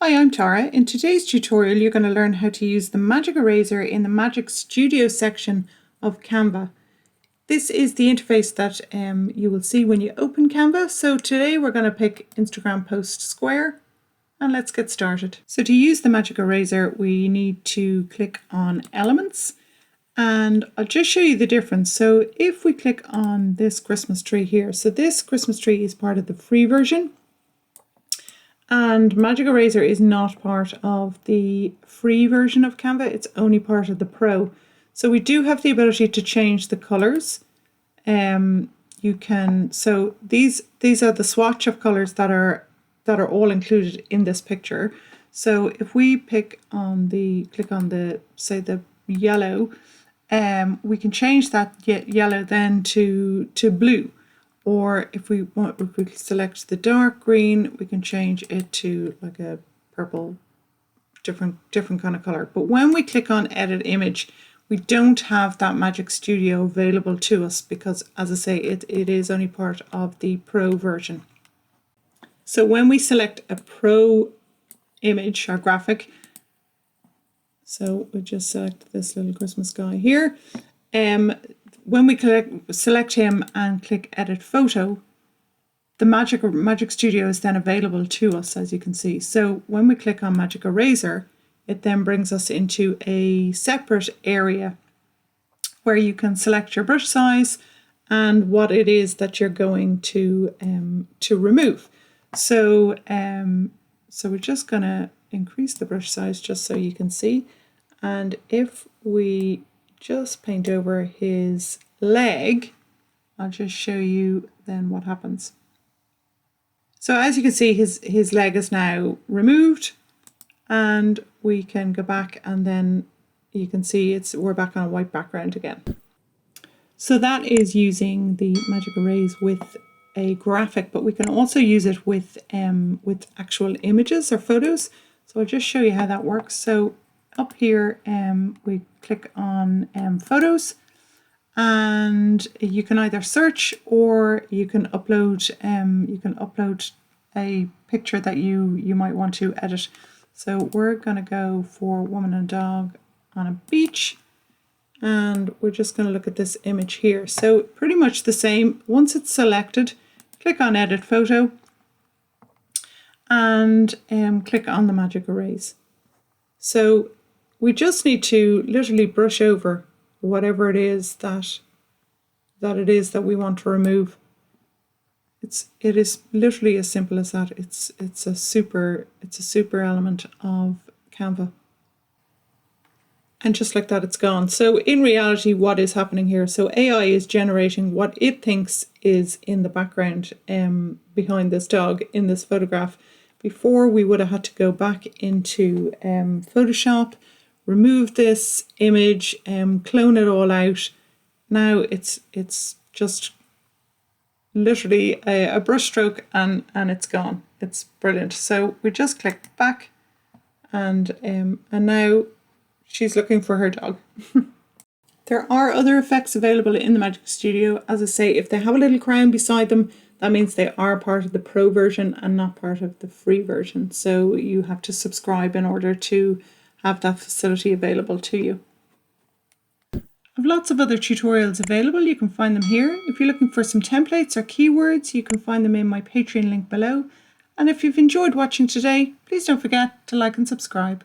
Hi, I'm Tara. In today's tutorial, you're going to learn how to use the Magic Eraser in the Magic Studio section of Canva. This is the interface that you will see when you open Canva. So today we're going to pick Instagram Post Square and let's get started. So to use the Magic Eraser, we need to click on Elements and I'll just show you the difference. So if we click on this Christmas tree here, so this Christmas tree is part of the free version. And Magic Eraser is not part of the free version of Canva, it's only part of the Pro. So we do have the ability to change the colours. So these are the swatch of colours that are all included in this picture. So if we click on the say the yellow, we can change that yellow then to blue. Or if we select the dark green, we can change it to like a purple, different kind of color. But when we click on Edit Image, we don't have that Magic Studio available to us because, as I say, it is only part of the Pro version. So when we select a Pro image or graphic, so we just select this little Christmas guy here. When we select him and click Edit Photo, the Magic Studio is then available to us, as you can see. So when we click on Magic Eraser, it then brings us into a separate area where you can select your brush size and what it is that you're going to remove. So we're just going to increase the brush size just so you can see. And if we just paint over his leg, I'll just show you then what happens. So as you can see, his leg is now removed, and we can go back and then you can see we're back on a white background again. So that is using the Magic Erase with a graphic, but we can also use it with actual images or photos. So I'll just show you how that works. So up here, we click on Photos, and you can either search or you can upload. A picture that you might want to edit. So we're going to go for woman and dog on a beach, and we're just going to look at this image here. So pretty much the same. Once it's selected, click on Edit Photo, and click on the Magic Erase. So we just need to literally brush over whatever it is that we want to remove. It is literally as simple as that. It's a super element of Canva. And just like that, it's gone. So in reality, what is happening here? So AI is generating what it thinks is in the background behind this dog in this photograph. Before, we would have had to go back into Photoshop, remove this image, clone it all out. Now it's just literally a brush stroke and it's gone. It's brilliant. So we just click back, and now she's looking for her dog. There are other effects available in the Magic Studio. As I say, if they have a little crown beside them, that means they are part of the Pro version and not part of the free version. So you have to subscribe in order to have that facility available to you. I have lots of other tutorials available. You can find them here. If you're looking for some templates or keywords, you can find them in my Patreon link below. And if you've enjoyed watching today, please don't forget to like and subscribe.